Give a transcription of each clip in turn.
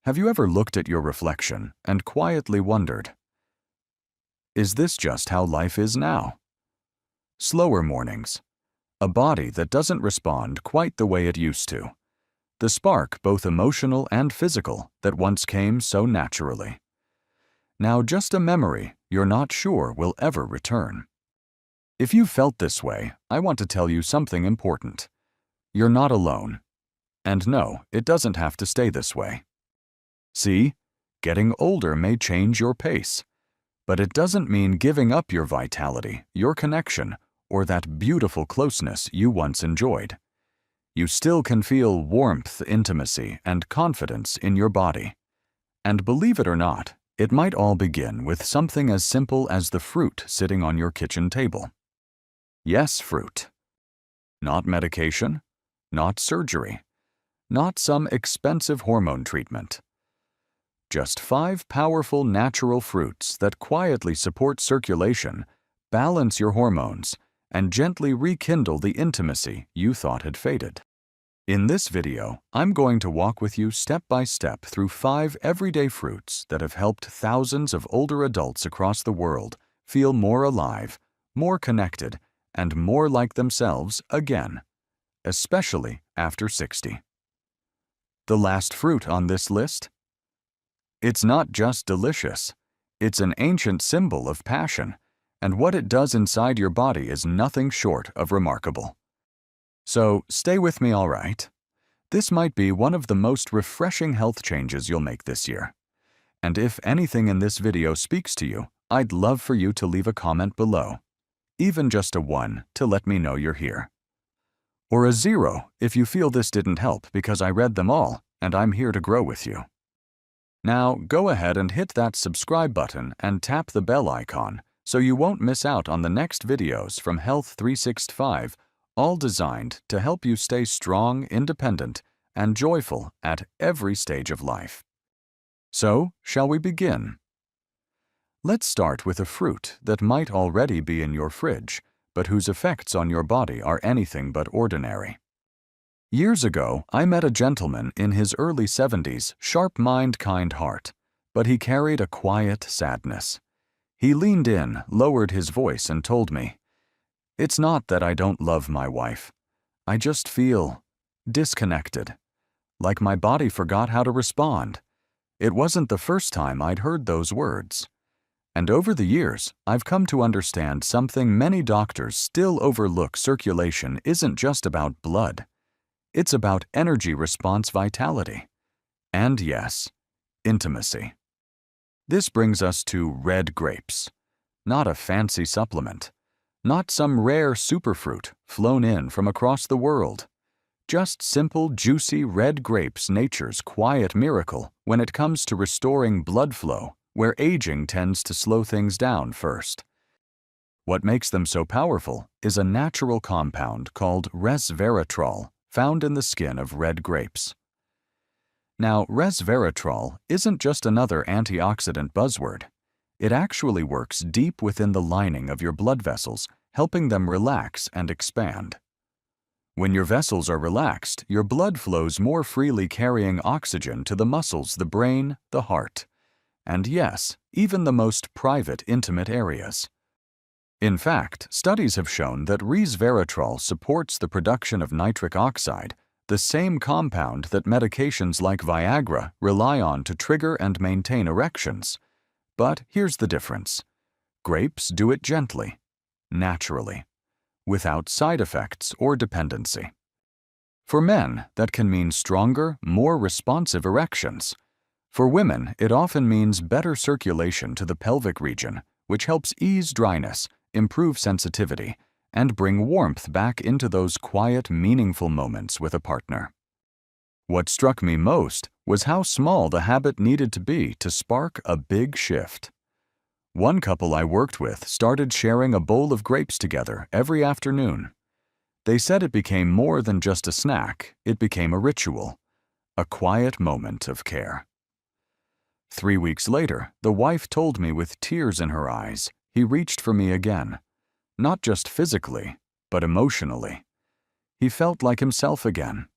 Have you ever looked at your reflection and quietly wondered, is this just how life is now? Slower mornings, a body that doesn't respond quite the way it used to, the spark both emotional and physical that once came so naturally. Now just a memory you're not sure will ever return. If you've felt this way, I want to tell you something important. You're not alone. And no, it doesn't have to stay this way. See, getting older may change your pace, but it doesn't mean giving up your vitality, your connection, or that beautiful closeness you once enjoyed. You still can feel warmth, intimacy, and confidence in your body. And believe it or not, it might all begin with something as simple as the fruit sitting on your kitchen table. Yes, fruit. Not medication, not surgery, not some expensive hormone treatment. Just 5 powerful natural fruits that quietly support circulation, balance your hormones, and gently rekindle the intimacy you thought had faded. In this video, I'm going to walk with you step by step through 5 everyday fruits that have helped thousands of older adults across the world feel more alive, more connected, and more like themselves again, especially after 60. The last fruit on this list? It's not just delicious. It's an ancient symbol of passion, and what it does inside your body is nothing short of remarkable. So stay with me, all right? This might be one of the most refreshing health changes you'll make this year. And if anything in this video speaks to you, I'd love for you to leave a comment below. Even just a 1 to let me know you're here. Or a 0 if you feel this didn't help because I read them all and I'm here to grow with you. Now go ahead and hit that subscribe button and tap the bell icon so you won't miss out on the next videos from Health 365, all designed to help you stay strong, independent, and joyful at every stage of life. So, shall we begin? Let's start with a fruit that might already be in your fridge, but whose effects on your body are anything but ordinary. Years ago, I met a gentleman in his early 70s, sharp mind, kind heart, but he carried a quiet sadness. He leaned in, lowered his voice, and told me, "It's not that I don't love my wife. I just feel disconnected, like my body forgot how to respond." It wasn't the first time I'd heard those words. And over the years, I've come to understand something many doctors still overlook. Circulation isn't just about blood. It's about energy response vitality. And yes, intimacy. This brings us to red grapes. Not a fancy supplement. Not some rare superfruit flown in from across the world. Just simple, juicy red grapes, nature's quiet miracle when it comes to restoring blood flow, where aging tends to slow things down first. What makes them so powerful is a natural compound called resveratrol, found in the skin of red grapes. Now, resveratrol isn't just another antioxidant buzzword. It actually works deep within the lining of your blood vessels, helping them relax and expand. When your vessels are relaxed, your blood flows more freely, carrying oxygen to the muscles, the brain, the heart, and yes, even the most private, intimate areas. In fact, studies have shown that resveratrol supports the production of nitric oxide, the same compound that medications like Viagra rely on to trigger and maintain erections. But here's the difference. Grapes do it gently, naturally, without side effects or dependency. For men, that can mean stronger, more responsive erections. For women, it often means better circulation to the pelvic region, which helps ease dryness, improve sensitivity, and bring warmth back into those quiet, meaningful moments with a partner. What struck me most was how small the habit needed to be to spark a big shift. One couple I worked with started sharing a bowl of grapes together every afternoon. They said it became more than just a snack, it became a ritual, a quiet moment of care. 3 weeks later, the wife told me with tears in her eyes, he reached for me again. Not just physically, but emotionally. He felt like himself again.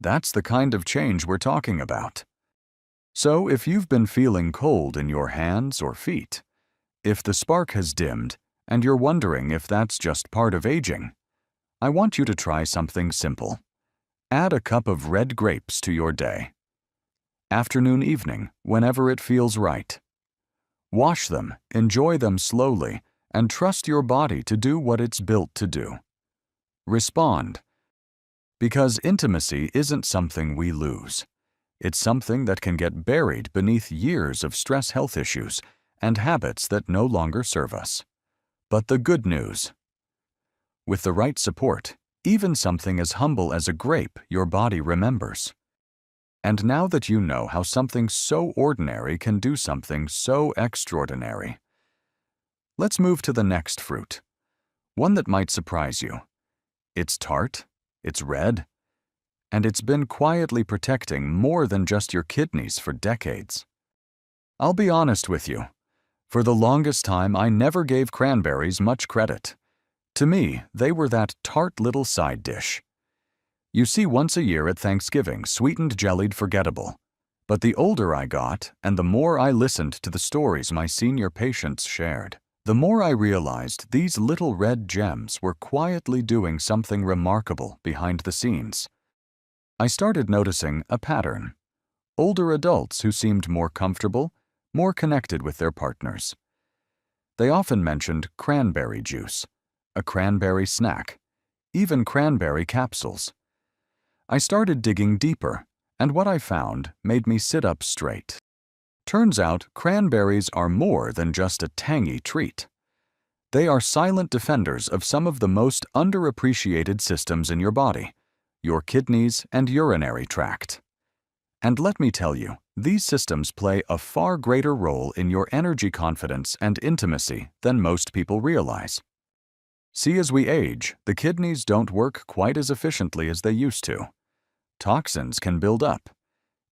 That's the kind of change we're talking about. So if you've been feeling cold in your hands or feet, if the spark has dimmed and you're wondering if that's just part of aging, I want you to try something simple. Add a cup of red grapes to your day. Afternoon, evening, whenever it feels right. Wash them, enjoy them slowly, and trust your body to do what it's built to do. Respond. Because intimacy isn't something we lose. It's something that can get buried beneath years of stress health issues and habits that no longer serve us. But the good news: with the right support, even something as humble as a grape your body remembers. And now that you know how something so ordinary can do something so extraordinary, let's move to the next fruit, one that might surprise you. It's tart, it's red, and it's been quietly protecting more than just your kidneys for decades. I'll be honest with you. For the longest time, I never gave cranberries much credit. To me, they were that tart little side dish. You see, once a year at Thanksgiving, sweetened, jellied, forgettable. But the older I got, and the more I listened to the stories my senior patients shared, the more I realized these little red gems were quietly doing something remarkable behind the scenes. I started noticing a pattern. Older adults who seemed more comfortable, more connected with their partners. They often mentioned cranberry juice, a cranberry snack, even cranberry capsules. I started digging deeper, and what I found made me sit up straight. Turns out cranberries are more than just a tangy treat. They are silent defenders of some of the most underappreciated systems in your body, your kidneys and urinary tract. And let me tell you, these systems play a far greater role in your energy, confidence, and intimacy than most people realize. See, as we age, the kidneys don't work quite as efficiently as they used to. Toxins can build up.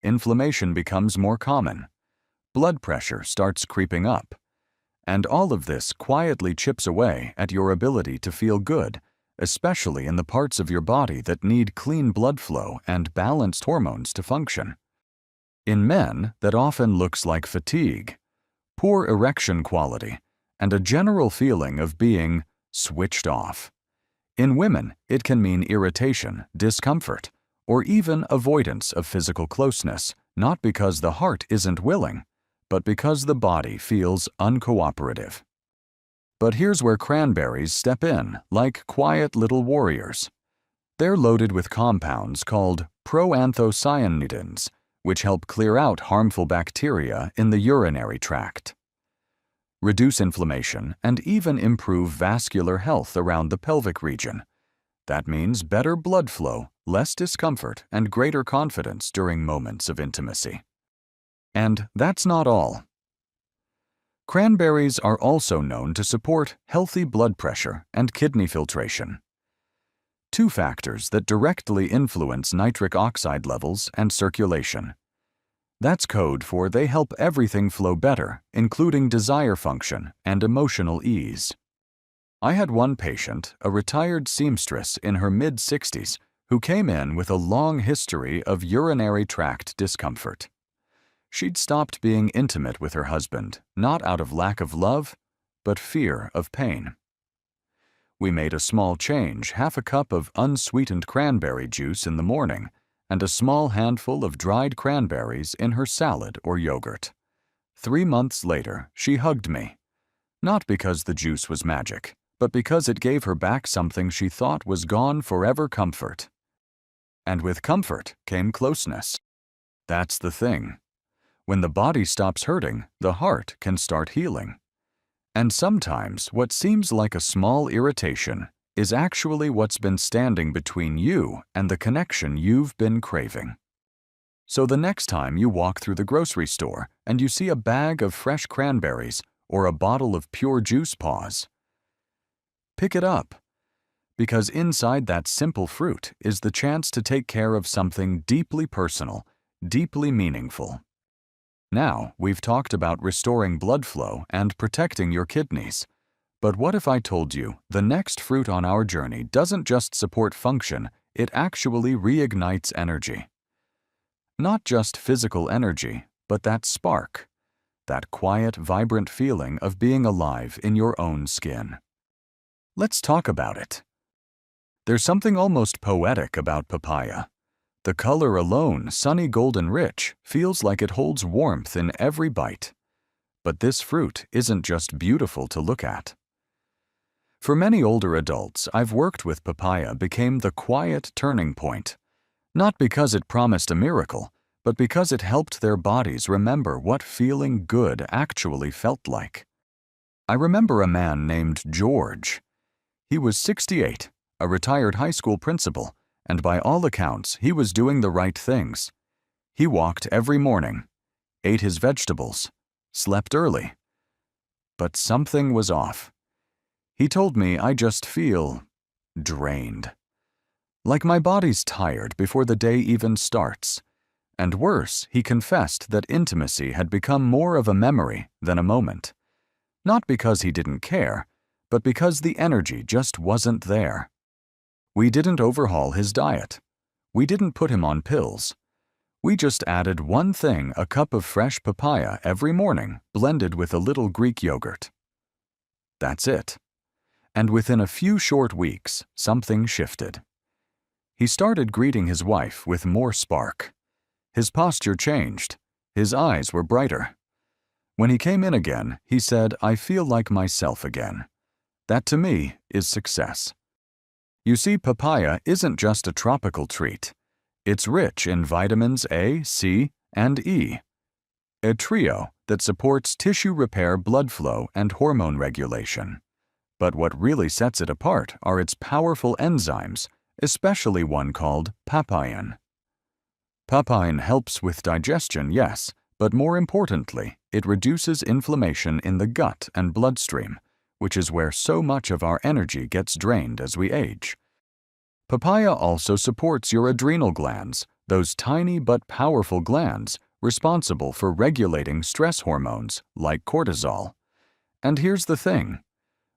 Inflammation becomes more common. Blood pressure starts creeping up. And all of this quietly chips away at your ability to feel good, especially in the parts of your body that need clean blood flow and balanced hormones to function. In men, that often looks like fatigue, poor erection quality, and a general feeling of being switched off. In women, it can mean irritation, discomfort, or even avoidance of physical closeness, not because the heart isn't willing, but because the body feels uncooperative. But here's where cranberries step in, like quiet little warriors. They're loaded with compounds called proanthocyanidins, which help clear out harmful bacteria in the urinary tract, reduce inflammation, and even improve vascular health around the pelvic region. That means better blood flow, less discomfort, and greater confidence during moments of intimacy. And that's not all. Cranberries are also known to support healthy blood pressure and kidney filtration, two factors that directly influence nitric oxide levels and circulation. That's code for they help everything flow better, including desire function and emotional ease. I had one patient, a retired seamstress in her mid-60s, who came in with a long history of urinary tract discomfort. She'd stopped being intimate with her husband, not out of lack of love, but fear of pain. We made a small change, half a cup of unsweetened cranberry juice in the morning, and a small handful of dried cranberries in her salad or yogurt. 3 months later, she hugged me. Not because the juice was magic, but because it gave her back something she thought was gone forever: comfort. And with comfort came closeness. That's the thing. When the body stops hurting, the heart can start healing. And sometimes what seems like a small irritation is actually what's been standing between you and the connection you've been craving. So the next time you walk through the grocery store and you see a bag of fresh cranberries or a bottle of pure juice, pause. Pick it up. Because inside that simple fruit is the chance to take care of something deeply personal, deeply meaningful. Now, we've talked about restoring blood flow and protecting your kidneys. But what if I told you the next fruit on our journey doesn't just support function, it actually reignites energy? Not just physical energy, but that spark, that quiet, vibrant feeling of being alive in your own skin. Let's talk about it. There's something almost poetic about papaya. The color alone, sunny golden rich, feels like it holds warmth in every bite. But this fruit isn't just beautiful to look at. For many older adults I've worked with, papaya became the quiet turning point. Not because it promised a miracle, but because it helped their bodies remember what feeling good actually felt like. I remember a man named George. He was 68, a retired high school principal, and by all accounts, he was doing the right things. He walked every morning, ate his vegetables, slept early. But something was off. He told me, I just feel drained. Like my body's tired before the day even starts. And worse, he confessed that intimacy had become more of a memory than a moment. Not because he didn't care, but because the energy just wasn't there. We didn't overhaul his diet. We didn't put him on pills. We just added one thing: a cup of fresh papaya every morning, blended with a little Greek yogurt. That's it. And within a few short weeks, something shifted. He started greeting his wife with more spark. His posture changed. His eyes were brighter. When he came in again, he said, I feel like myself again. That to me is success. You see, papaya isn't just a tropical treat. It's rich in vitamins A, C, and E. A trio that supports tissue repair, blood flow, and hormone regulation. But what really sets it apart are its powerful enzymes, especially one called papain. Papain helps with digestion, yes, but more importantly, it reduces inflammation in the gut and bloodstream, which is where so much of our energy gets drained as we age. Papaya also supports your adrenal glands, those tiny but powerful glands responsible for regulating stress hormones like cortisol. And here's the thing.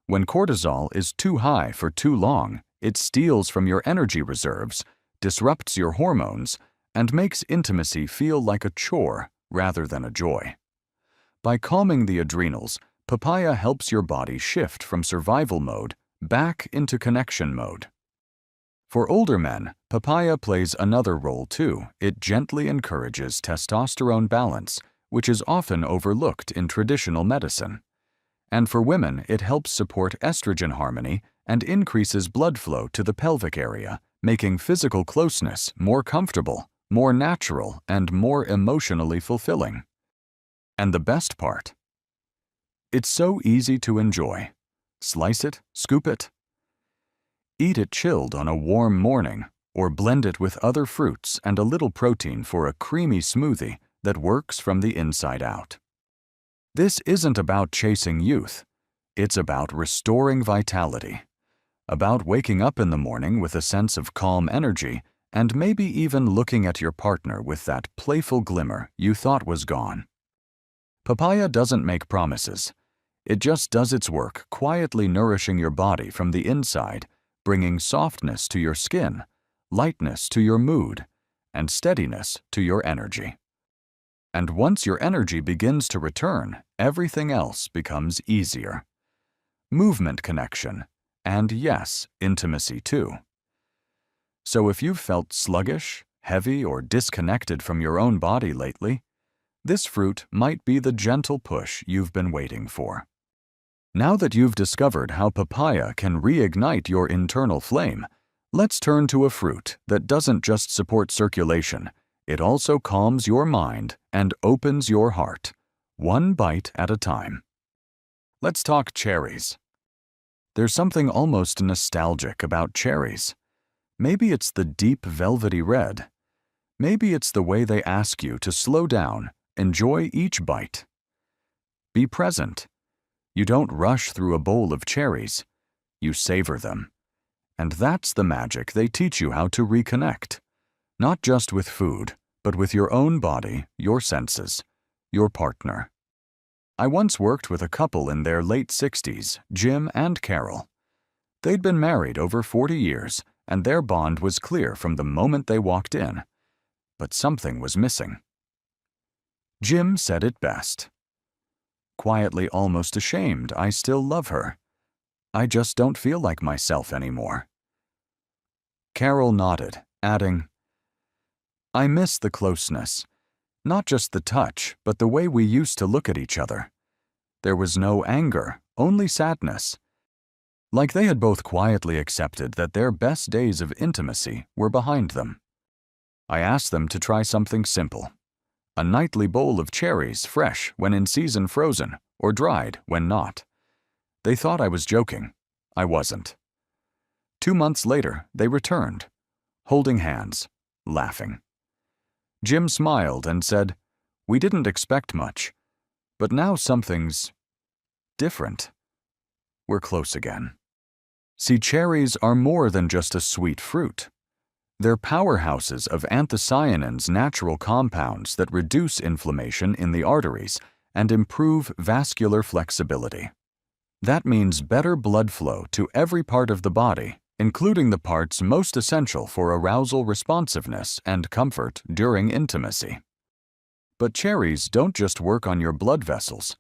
When cortisol is too high for too long, it steals from your energy reserves, disrupts your hormones, and makes intimacy feel like a chore rather than a joy. By calming the adrenals, papaya helps your body shift from survival mode back into connection mode. For older men, papaya plays another role too. It gently encourages testosterone balance, which is often overlooked in traditional medicine. And for women, it helps support estrogen harmony and increases blood flow to the pelvic area, making physical closeness more comfortable, more natural, and more emotionally fulfilling. And the best part? It's so easy to enjoy. Slice it, scoop it. Eat it chilled on a warm morning, or blend it with other fruits and a little protein for a creamy smoothie that works from the inside out. This isn't about chasing youth. It's about restoring vitality. About waking up in the morning with a sense of calm energy and maybe even looking at your partner with that playful glimmer you thought was gone. Papaya doesn't make promises. It just does its work, quietly nourishing your body from the inside, bringing softness to your skin, lightness to your mood, and steadiness to your energy. And once your energy begins to return, everything else becomes easier. Movement connection, and yes, intimacy too. So if you've felt sluggish, heavy, or disconnected from your own body lately, this fruit might be the gentle push you've been waiting for. Now that you've discovered how papaya can reignite your internal flame, let's turn to a fruit that doesn't just support circulation, it also calms your mind and opens your heart, one bite at a time. Let's talk cherries. There's something almost nostalgic about cherries. Maybe it's the deep velvety red. Maybe it's the way they ask you to slow down, enjoy each bite. Be present. You don't rush through a bowl of cherries. You savor them. And that's the magic they teach you how to reconnect. Not just with food, but with your own body, your senses, your partner. I once worked with a couple in their late 60s, Jim and Carol. They'd been married over 40 years, and their bond was clear from the moment they walked in. But something was missing. Jim said it best. Quietly almost ashamed, I still love her. I just don't feel like myself anymore. Carol nodded, adding, I miss the closeness. Not just the touch, but the way we used to look at each other. There was no anger, only sadness. Like they had both quietly accepted that their best days of intimacy were behind them. I asked them to try something simple. A nightly bowl of cherries, fresh when in season, frozen, or dried when not. They thought I was joking. I wasn't. 2 months later, they returned, holding hands, laughing. Jim smiled and said, we didn't expect much, but now something's different. We're close again. See, cherries are more than just a sweet fruit. They're powerhouses of anthocyanins, natural compounds that reduce inflammation in the arteries and improve vascular flexibility. That means better blood flow to every part of the body, including the parts most essential for arousal responsiveness and comfort during intimacy. But cherries don't just work on your blood vessels.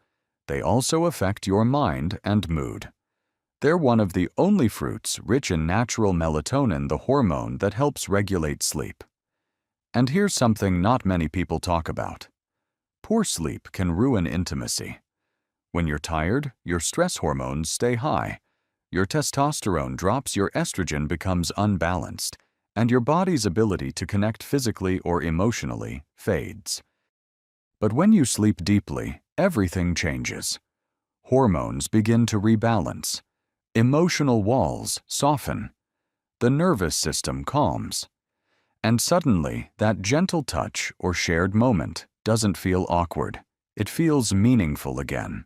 They also affect your mind and mood. They're one of the only fruits rich in natural melatonin, the hormone that helps regulate sleep. And here's something not many people talk about. Poor sleep can ruin intimacy. When you're tired, your stress hormones stay high. Your testosterone drops, your estrogen becomes unbalanced, and your body's ability to connect physically or emotionally fades. But when you sleep deeply, everything changes. Hormones begin to rebalance. Emotional walls soften. The nervous system calms. And suddenly, that gentle touch or shared moment doesn't feel awkward. It feels meaningful again.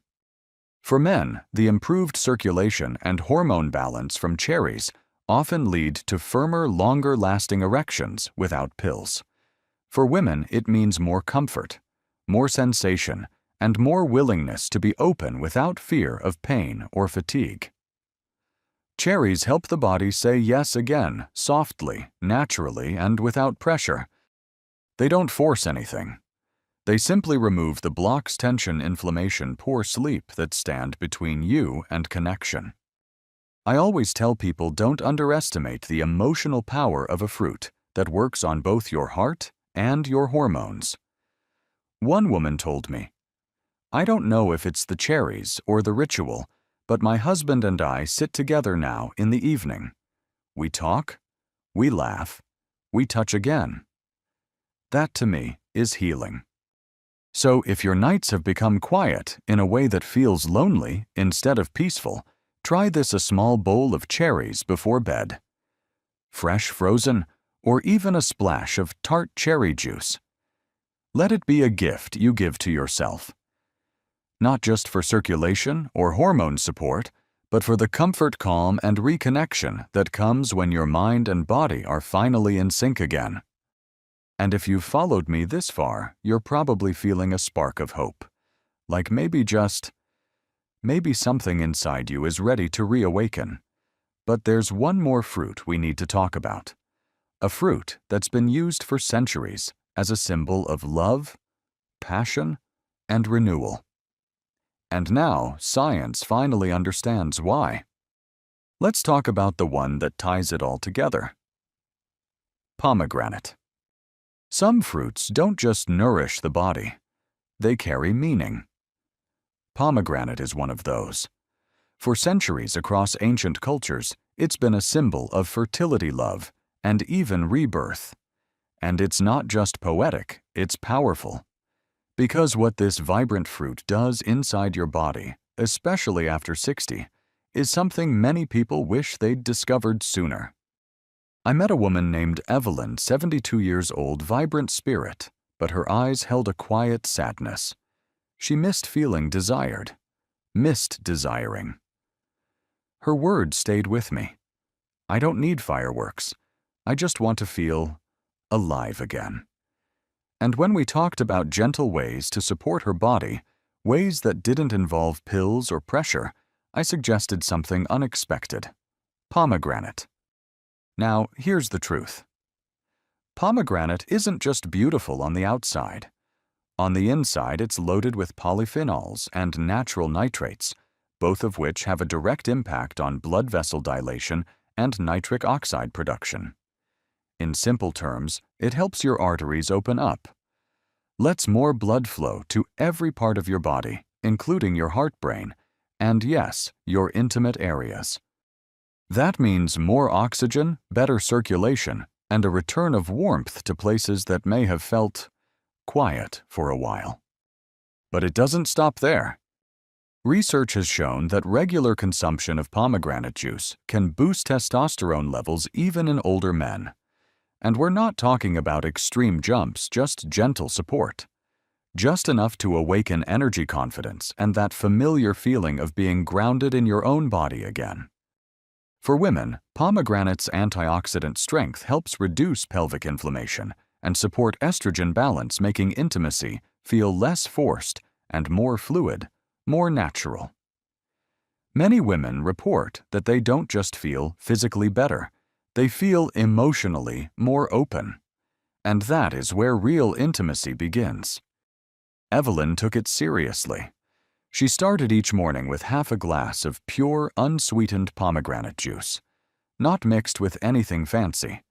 For men, the improved circulation and hormone balance from cherries often lead to firmer, longer-lasting erections without pills. For women, it means more comfort, more sensation, and more willingness to be open without fear of pain or fatigue. Cherries help the body say yes again, softly, naturally, and without pressure. They don't force anything. They simply remove the blocks, tension, inflammation, poor sleep that stand between you and connection. I always tell people don't underestimate the emotional power of a fruit that works on both your heart and your hormones. One woman told me, I don't know if it's the cherries or the ritual, but my husband and I sit together now in the evening. We talk, we laugh, we touch again. That to me is healing. So if your nights have become quiet in a way that feels lonely instead of peaceful, try this: a small bowl of cherries before bed. Fresh, frozen, or even a splash of tart cherry juice. Let it be a gift you give to yourself. Not just for circulation or hormone support, but for the comfort, calm, and reconnection that comes when your mind and body are finally in sync again. And if you've followed me this far, you're probably feeling a spark of hope. Like maybe something inside you is ready to reawaken. But there's one more fruit we need to talk about. A fruit that's been used for centuries as a symbol of love, passion, and renewal. And now, science finally understands why. Let's talk about the one that ties it all together. Pomegranate. Some fruits don't just nourish the body, they carry meaning. Pomegranate is one of those. For centuries across ancient cultures, it's been a symbol of fertility, love, and even rebirth. And it's not just poetic, it's powerful. Because what this vibrant fruit does inside your body, especially after 60, is something many people wish they'd discovered sooner. I met a woman named Evelyn, 72 years old, vibrant spirit, but her eyes held a quiet sadness. She missed feeling desired, missed desiring. Her words stayed with me. I don't need fireworks. I just want to feel alive again. And when we talked about gentle ways to support her body, ways that didn't involve pills or pressure, I suggested something unexpected: pomegranate. Now, here's the truth. Pomegranate isn't just beautiful on the outside. On the inside, it's loaded with polyphenols and natural nitrates, both of which have a direct impact on blood vessel dilation and nitric oxide production. In simple terms, it helps your arteries open up, lets more blood flow to every part of your body, including your heart-brain, and yes, your intimate areas. That means more oxygen, better circulation, and a return of warmth to places that may have felt quiet for a while. But it doesn't stop there. Research has shown that regular consumption of pomegranate juice can boost testosterone levels even in older men. And we're not talking about extreme jumps, just gentle support. Just enough to awaken energy confidence and that familiar feeling of being grounded in your own body again. For women, pomegranate's antioxidant strength helps reduce pelvic inflammation and support estrogen balance, making intimacy feel less forced and more fluid, more natural. Many women report that they don't just feel physically better, they feel emotionally more open. And that is where real intimacy begins. Evelyn took it seriously. She started each morning with half a glass of pure, unsweetened pomegranate juice, not mixed with anything fancy.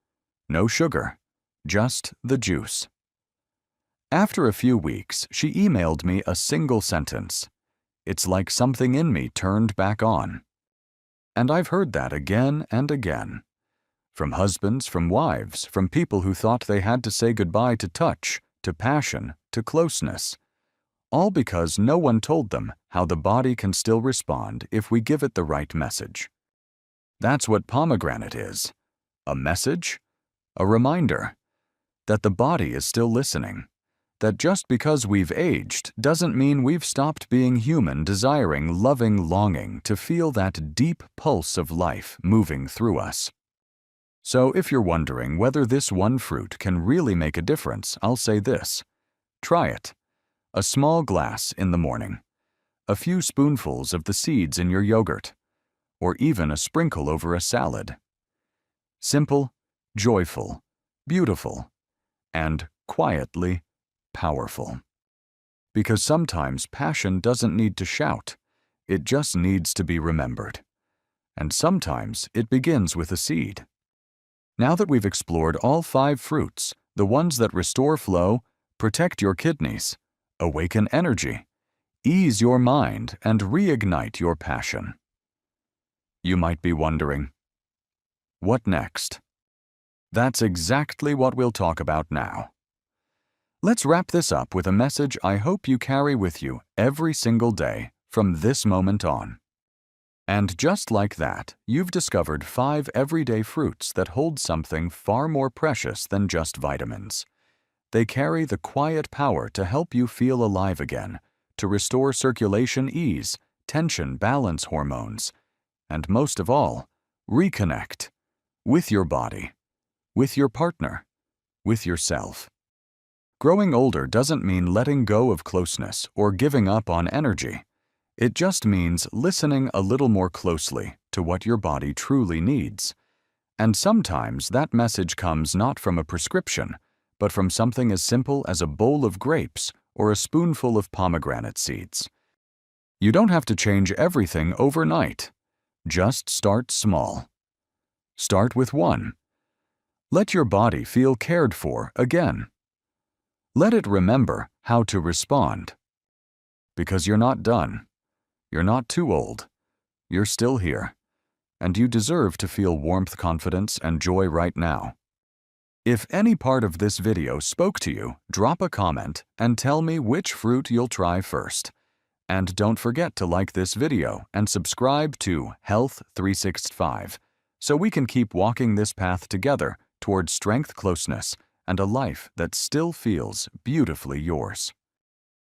No sugar, just the juice. After a few weeks, she emailed me a single sentence. "It's like something in me turned back on." And I've heard that again and again. From husbands, from wives, from people who thought they had to say goodbye to touch, to passion, to closeness. All because no one told them how the body can still respond if we give it the right message. That's what pomegranate is. A message, a reminder that the body is still listening, that just because we've aged doesn't mean we've stopped being human, desiring, loving, longing to feel that deep pulse of life moving through us. So if you're wondering whether this one fruit can really make a difference, I'll say this. Try it. A small glass in the morning, a few spoonfuls of the seeds in your yogurt, or even a sprinkle over a salad. Simple, joyful, beautiful, and quietly powerful. Because sometimes passion doesn't need to shout, it just needs to be remembered. And sometimes it begins with a seed. Now that we've explored all 5 fruits, the ones that restore flow, protect your kidneys, awaken energy, ease your mind, and reignite your passion. You might be wondering, what next? That's exactly what we'll talk about now. Let's wrap this up with a message I hope you carry with you every single day from this moment on. And just like that, you've discovered 5 everyday fruits that hold something far more precious than just vitamins. They carry the quiet power to help you feel alive again, to restore circulation ease, tension balance hormones, and most of all, reconnect with your body, with your partner, with yourself. Growing older doesn't mean letting go of closeness or giving up on energy. It just means listening a little more closely to what your body truly needs. And sometimes that message comes not from a prescription, but from something as simple as a bowl of grapes or a spoonful of pomegranate seeds. You don't have to change everything overnight. Just start small. Start with 1. Let your body feel cared for again. Let it remember how to respond. Because you're not done. You're not too old. You're still here. And you deserve to feel warmth, confidence, and joy right now. If any part of this video spoke to you, drop a comment and tell me which fruit you'll try first. And don't forget to like this video and subscribe to Health 365 so we can keep walking this path together towards strength, closeness, and a life that still feels beautifully yours.